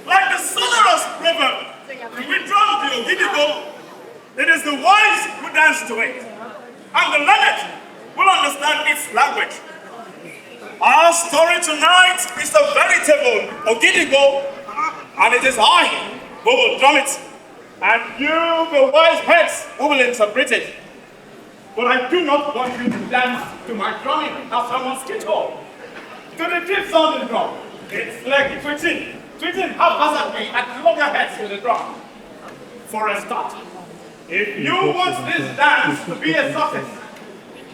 Like the sonorous proverb, we drum the Ogidigo. It is the wise who dance to it, and the learned will understand its language. Our story tonight is a veritable Ogidigo, and it is I who will drum it, and you, the wise heads, who will interpret it. But I do not want you to dance to my drumming as someone's guitar. To the deep sounding drum, it's like tweeting haphazardly at loggerheads with the drum. For a start, if you want this dance to be a success,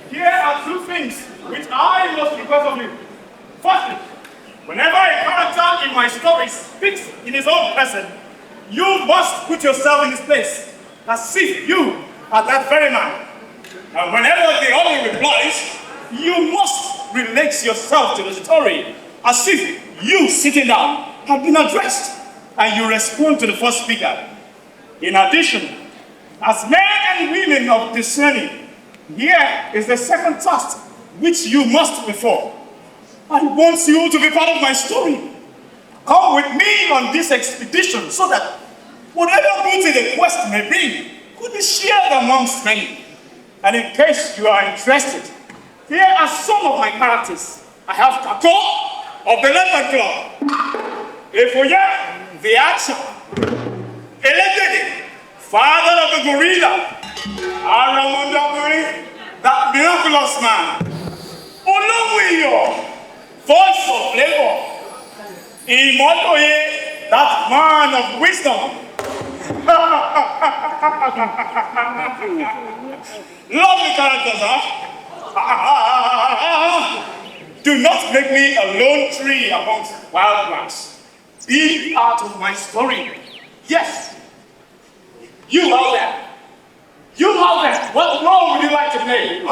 here are two things which I must request of you. Firstly, whenever a character in my story speaks in his own person, you must put yourself in his place, as if you are that very man. And whenever the other replies, you must relate yourself to the story, as if you sitting down have been addressed, and you respond to the first speaker. In addition, as men and women of discerning, here is the second task which you must perform. I want you to be part of my story. Come with me on this expedition so that whatever booty the quest may bring could be shared amongst many. And in case you are interested, here are some of my characters. I have Kako of the Leopard Club, Efoya, the Action, Elegede, father of the gorilla, Aramundaburi, that miraculous man, Olowiyo, voice of labor, Imotoye, that man of wisdom. Lovely characters, huh? Do not make me a lone tree amongst wild grass. Be part of my story. Yes. You out there. You out there. What role would you like to play?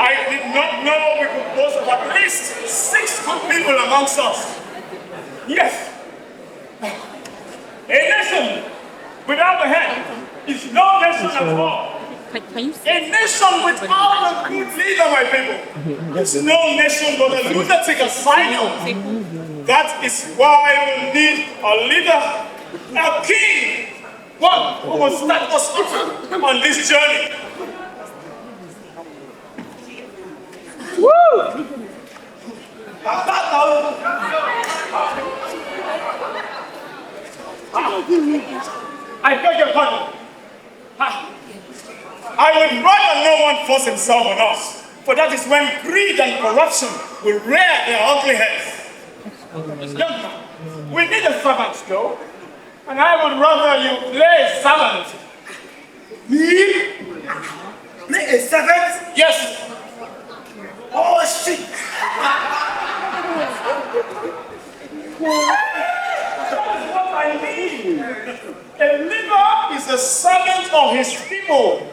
I did not know we could boast of at least 6 good people amongst us. Yes. A nation without a head is no nation at all. A nation without a good leader, my people, is no nation but a lunatic asylum. That is why we need a leader, a king, one who will start us on this journey. Woo! I beg your pardon. I would rather no one force himself on us, for that is when greed and corruption will rear their ugly heads. Young man, we need a servant though, and I would rather you play a servant. Me? Play a servant? Yes. Oh shit! That's what I mean. A leader is a servant of his people.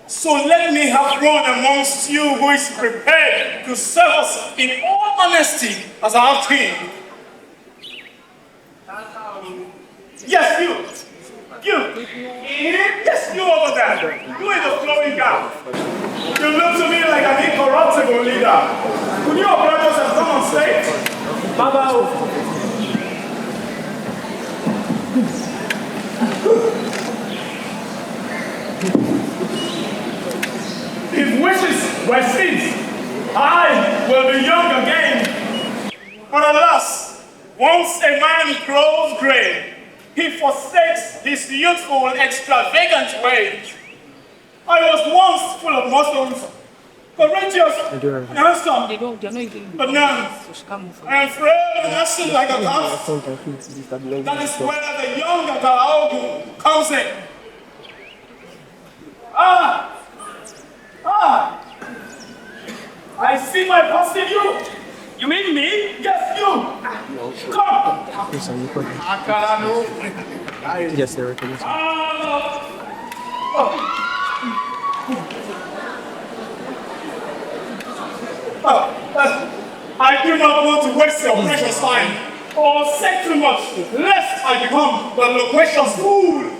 So let me have one amongst you who is prepared to serve us in all honesty as our king. Yes, you. Yes, you over there. You in the flowing gown. You look to me like an incorruptible leader. Could you operate us and come on stage? Baba. If wishes were sins, I will be young again. But alas, once a man grows gray, he forsakes his youthful, extravagant ways. I was once full of muscles, courageous, and handsome. They're not even. But now, I am frail and acting like a calf. That is where the young Ataraogu comes in. I see my past in you. You mean me? Yes, you. Come. Yes, they're recognition. I do not want to waste your precious time or say too much, lest I become the loquacious fool.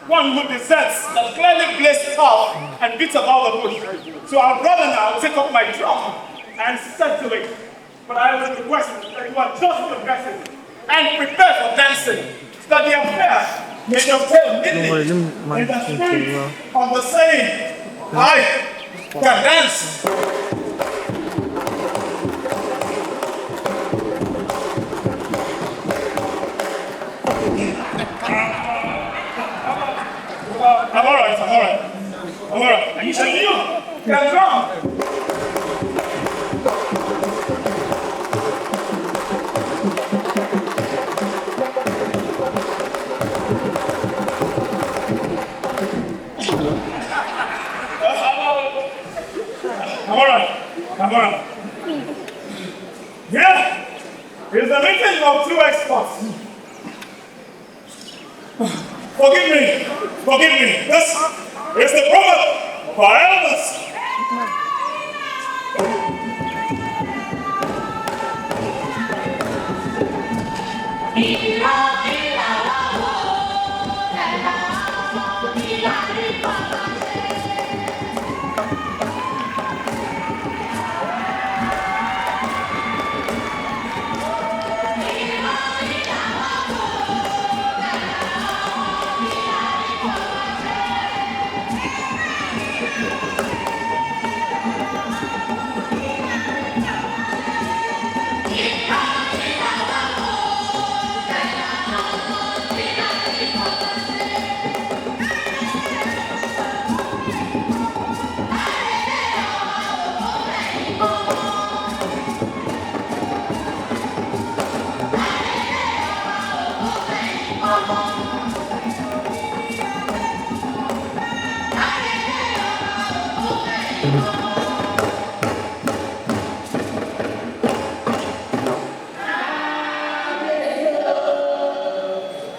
One who deserts the clearly blazed path and beats about the bush. So I'd rather now take up my drum and settle it. But I will request that you adjust the vessel and prepare for dancing, so that the affair may dovetail neatly in the spirit of the saying, I can dance. I'm alright. And you should you can drum. I'm alright. Yeah, it's the meeting of two experts. Forgive me. This is the prophet for elders.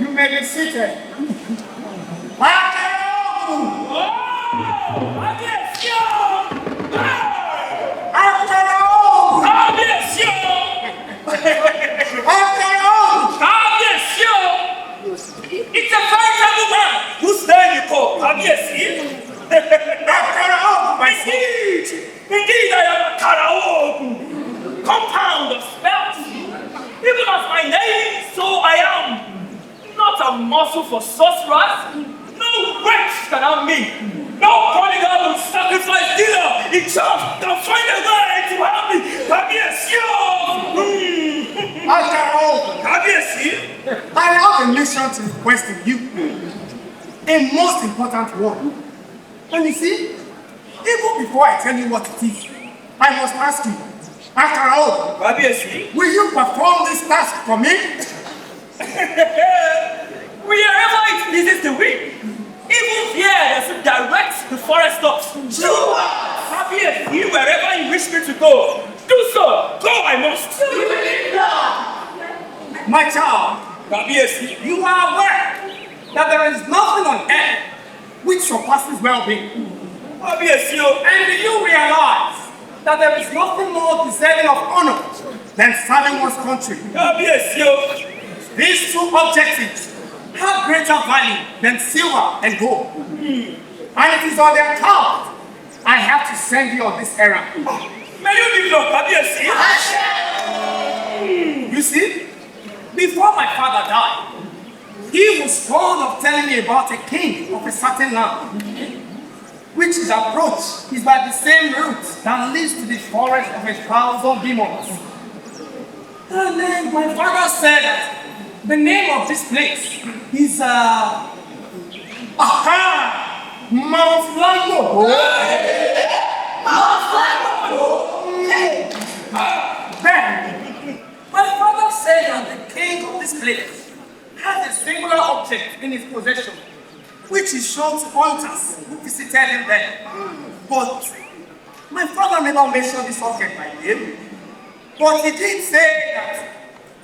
You may be seated. It's a veritable man. Whose name you call? Have you seen? Indeed, I am a karaoke. Compound of spells. Even as my name, so I am. Not a muscle for sorcerers. No wretch can harm me. No prodigal will sacrifice dinner in church can find a way to help me. Have you seen? Have you seen? I have a mission to request of you. A most important one. And you see, even before I tell you what it is, I must ask you, after all, will you perform this task for me? Wherever it pleases the wind, even here as it directs the forest stops. Sure! Happy as you wherever you wish me to go. Do so! Go I must! My child, you are aware that there is nothing on earth which surpasses well-being. And do you realize that there is nothing more deserving of honor than serving one's country? These two objectives have greater value than silver and gold. And it is on their account I have to send you on this errand. May you live long, You see, before my father died, he was fond of telling me about a king of a certain land, which his approach is by the same route that leads to the forest of 1,000 demons. And then my father said the name of this place is Mount Langbodo. Then, my father said that the king of this place has a singular object in his possession, which he showed to hunters who visited him there. But my father never mentioned this object by name. But he did say that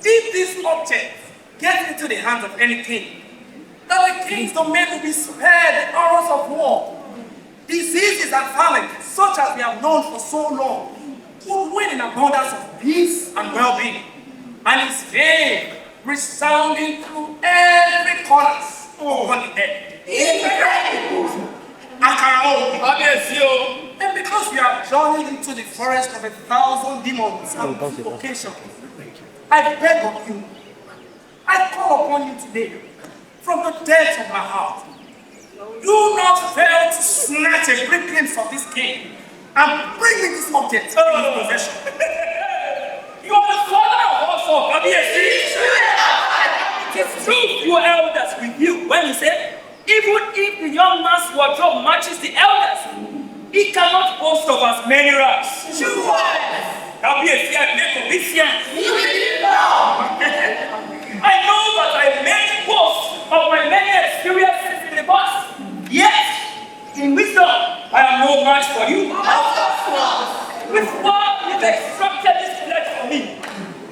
if this object gets into the hands of any king, that the king's domain will be spared the horrors of war. Diseases and famine, such as we have known for so long, will win in abundance of peace and well-being, and his fame resounding through every corner upon the earth. Incredible! And because we have journeyed into the forest of 1,000 demons and Convocation, I beg of you, I call upon you today, from the depths of my heart, do not fail to snatch a brief glimpse of this king and bring me this object in his possession. You are the father of us all, Kabiyesi. It is true, your elders with you when you say, even if the young man's wardrobe matches the elders, he cannot boast of as many ranks. Kabiyesi, I make obeisance. I know that I made boast of my many experiences in the past. Yes, in wisdom, I am no match for you. With what you've extracted this pledge for me,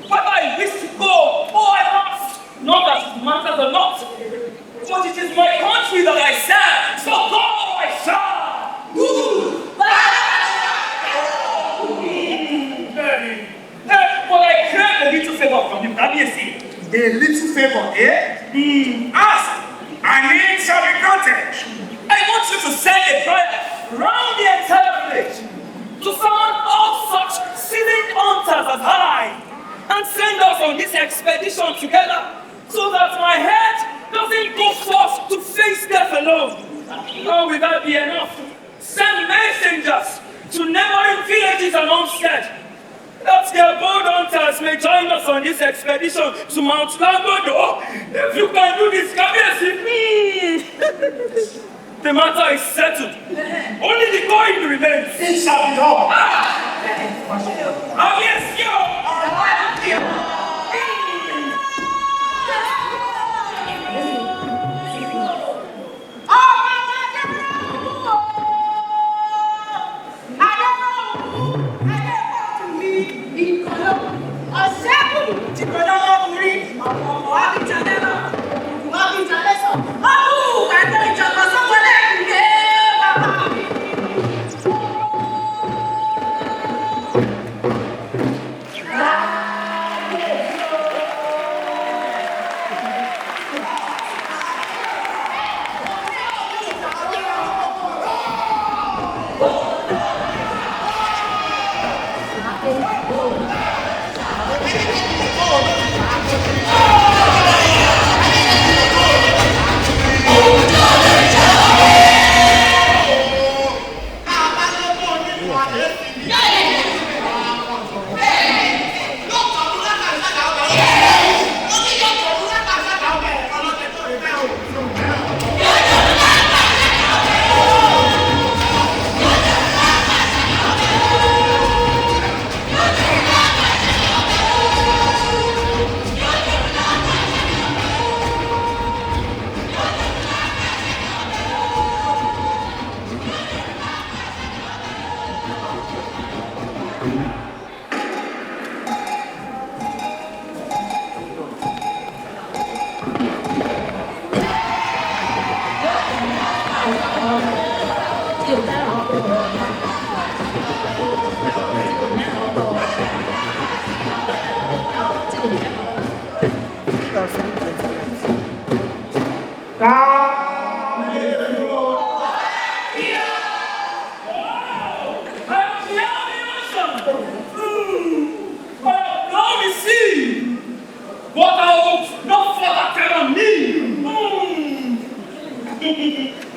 whether I wish to go or I must, not that it matters or not, but it is my country that I serve, so go I shall. But I crave a little favor from you, Kabiyesi. A little favor, eh? Ask, and it shall be granted. I want you to send a prayer round the entire village to summon all such seasoned hunters as I and send us on this expedition together so that my head doesn't go forth to face death alone. Nor will that be enough. Send messengers to neighboring villages and homesteads that their bold hunters may join us on this expedition to Mount Langbodo. If you can do this, Kabiyesi, the matter is settled. Only the going remains. It shall be done. Kabiyesi,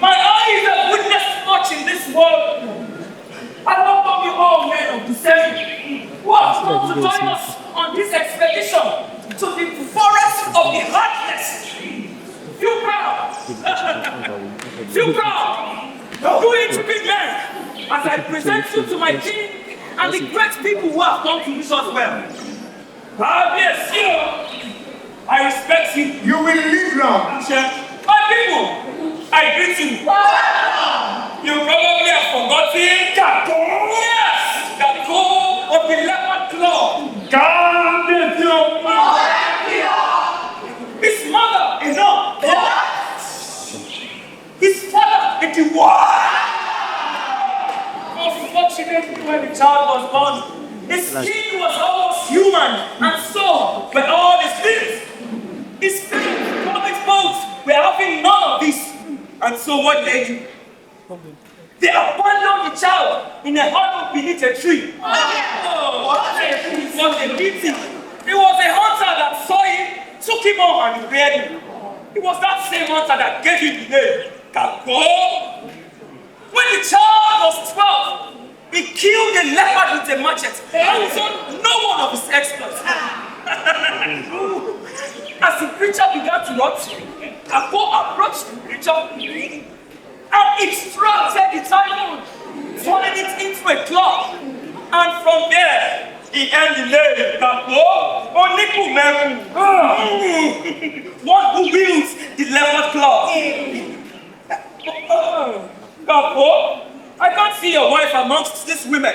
my eyes have witnessed much in this world. I welcome you all men of the same who have come to join us on this expedition to the forest of the heartless. Feel proud. Feel proud. Do it to be men. as I present you to my king and the great people who have come to wish us well. Yes, I respect you. You will live long. My people, I greet you. You probably have forgotten Kako. Yes, Kako of the Leopard Club. God bless you. His mother is up. His father is the war. Unfortunately, when the child was born, his skin was almost human, and so were all his limbs. His feet, public bones, were having none of this. And so what they do? They abandoned the child in a hollow beneath a tree. Oh, it was a pity. It was a hunter that saw him, took him on and reared him. It was that same hunter that gave him the name, Kako. When the child was 12, he killed a leopard with a machete and told no one of his exploits. As the creature began to rot, Kako approached the creature and instructed the child, turning it into a club. And from there, he earned the name Kako Onikumeku, one who wields the leopard claw. Kako, I can't see your wife amongst these women.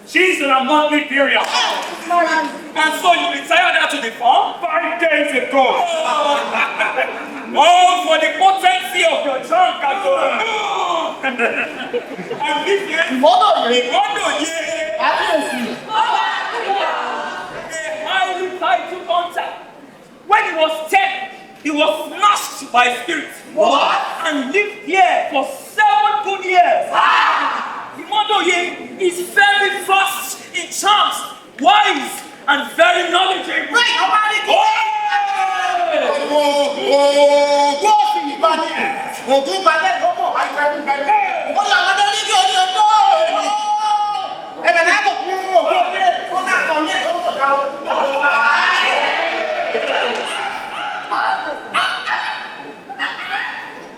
She's an ungodly period. And so you retired her to the farm? 5 days ago. Oh, for the potency of your trunk, Kako. And this is Mono, a highly titled hunter. When he was 10, he was snatched by spirits. What? And lived here for 7 good years. Imodoye is very fast in charms, wise, and very knowledgeable.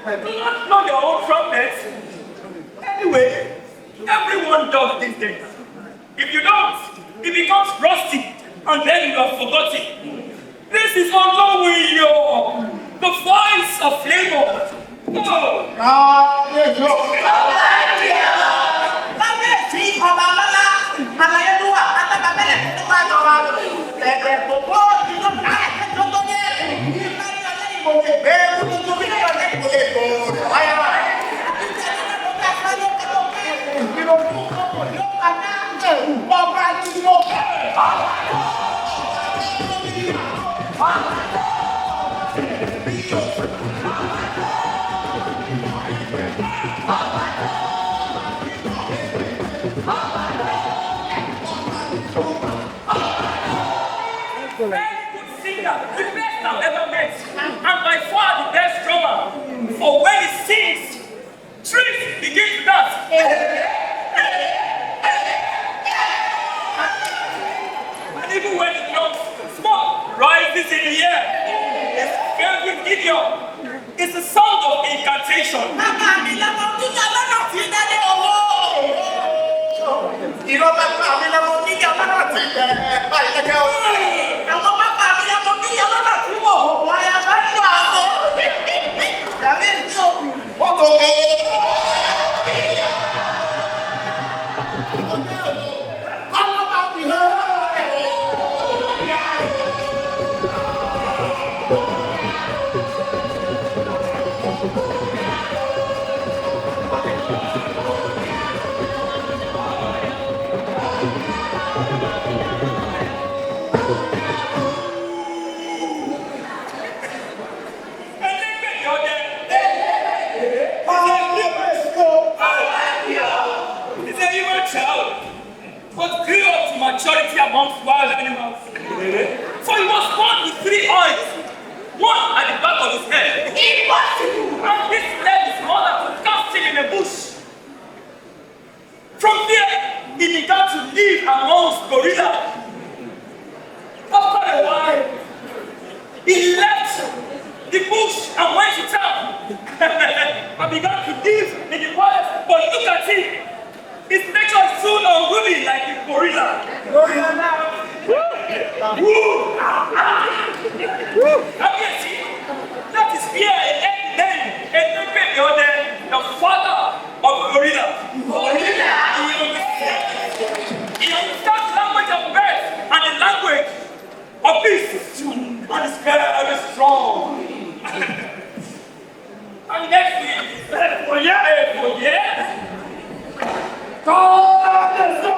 Right, do not know your own trumpets. Anyway, everyone does these things. If you don't, it becomes rusty, and then you are forgotten. This is Olowiyo, the voice of flavor. Very good singer, the best I've ever met, and by far the best drummer. For when he sings, trees begin to dance. And even when it drums, smoke rises in the air. It's filled with idiom. It's a sound of incantation. But grew up to maturity amongst wild animals. For he was born with 3 eyes, one at the back of his head. And this led his mother to cast him in a bush. From there, he began to live amongst gorillas. After a while, he left the bush and went to town and began to live in the forest. But That is fear and the father of gorilla. He understands language of birds and the language of beasts, and is very strong. And next week, for yeah. God is so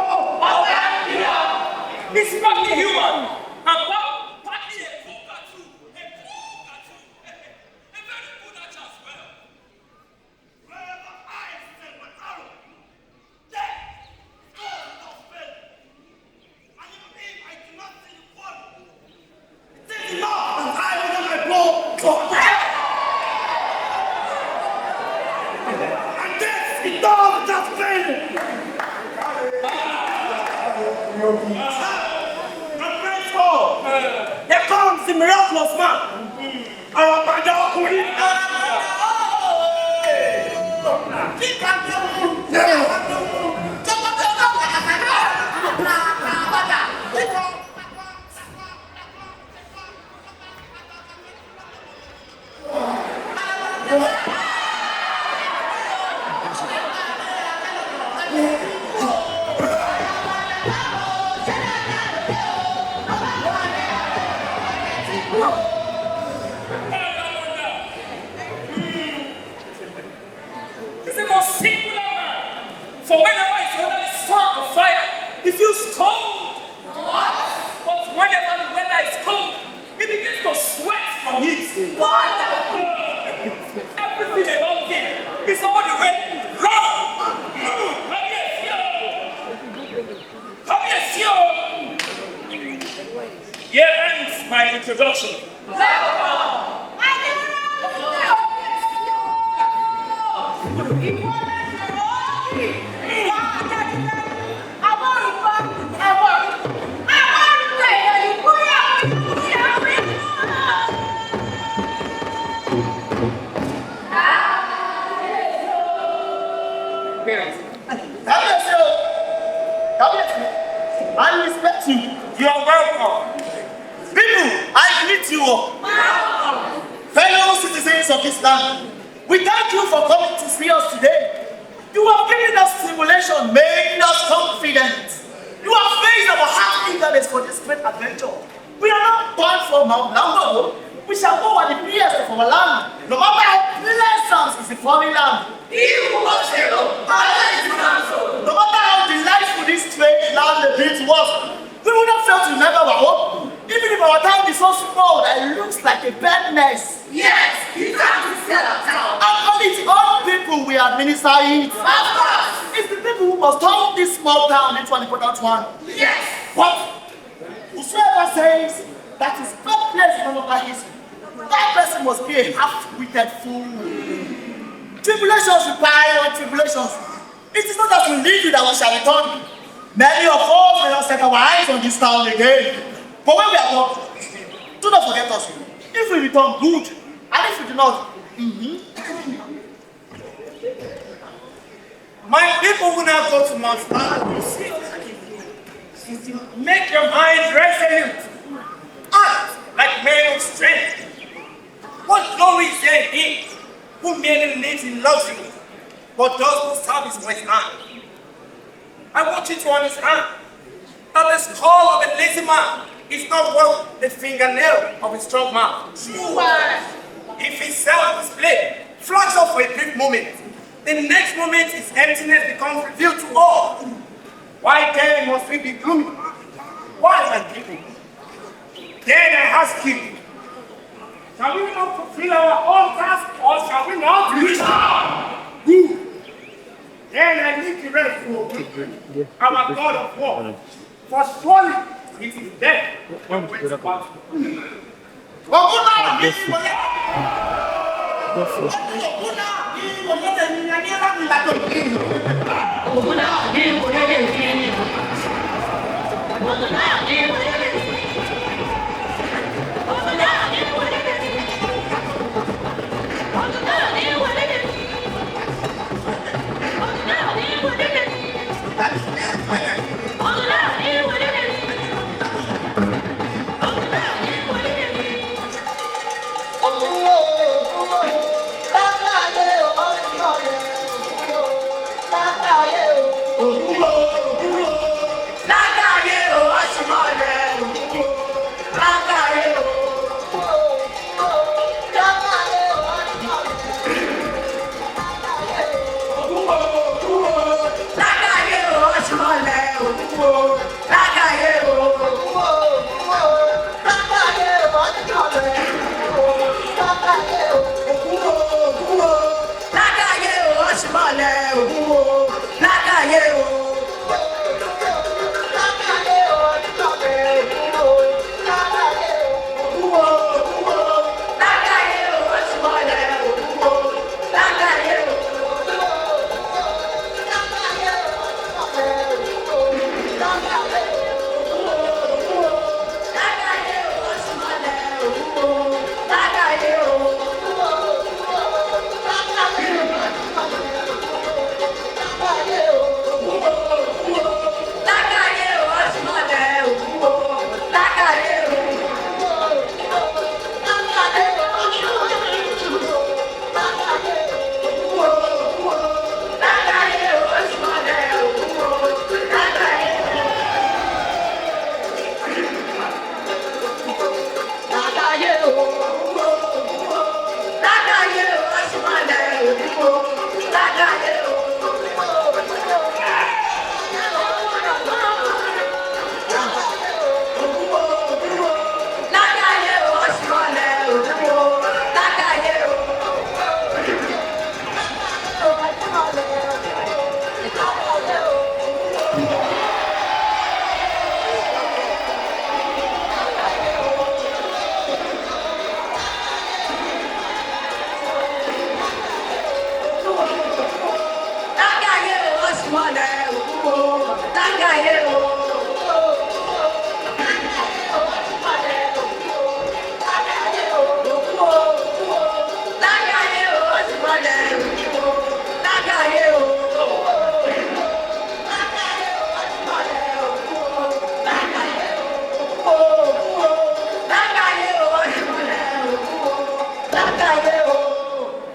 He's partly human and partly a cockatoo. A very good at as well. Wherever I send my arrow, there God does fail. And even if I do not see you fall, it is enough that I order my bow to fail. And this is all that fail. Here comes the miraculous man. He's the most singular man. For whenever he's under the sun of fire, he feels cold. But whenever the weather is cold, he begins to sweat from heat. Everything about him is all the way wrong. Here ends my introduction. I respect you. You are welcome. People, I greet you all. Fellow citizens of this land, we thank you for coming to see us today. You have given us stimulation, made us confident. You have raised our heart eagerness for this great adventure. We are not born from Mount Langbodo. We shall go where the best of our land, no matter how pleasant is the foreign land. No matter how delightful this strange land appears to us, we would not fail to remember our home. Even if our town is so small that it looks like a bad mess. Yes, you have to sell our town. And it's all people we administer it. Of course. It's the people who must turn this small town into an important one. Yes. But whosoever says that is God place in our history, that person must be a half-witted fool. Tribulations reply on tribulations. It is not that we live with our shall return. Many of us may not set our eyes on this town again. But when we are gone, do not forget us. If we return, good. And if we do not, My people will not go to Mount Langbodo. Make your mind resolute. Act like men of strength. What glory is there in him who merely lives in luxury, but does not service for his hand? I want you to understand that the skull of a lazy man is not worth the fingernail of a strong man. If his self-display flags up for a brief moment, the next moment his emptiness becomes revealed to all. Why then must we be gloomy? Why, my people? Then I ask you, shall we not fulfill our own task, or shall we not? Good. Then I leave the rest to our God of war. For surely it is dead. That's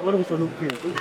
What are we going to do?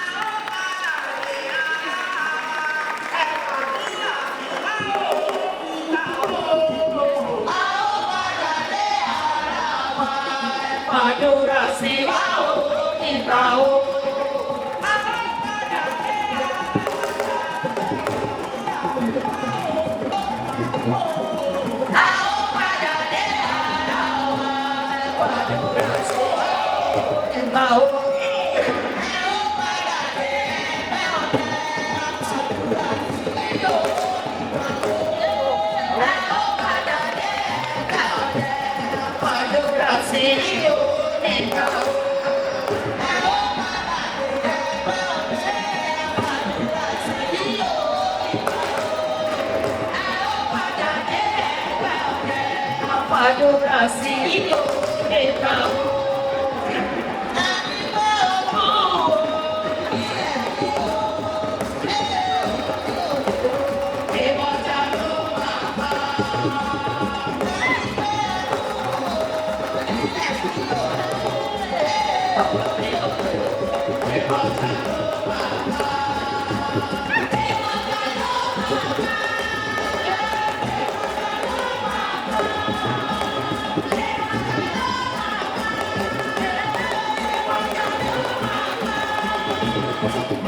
Thank you.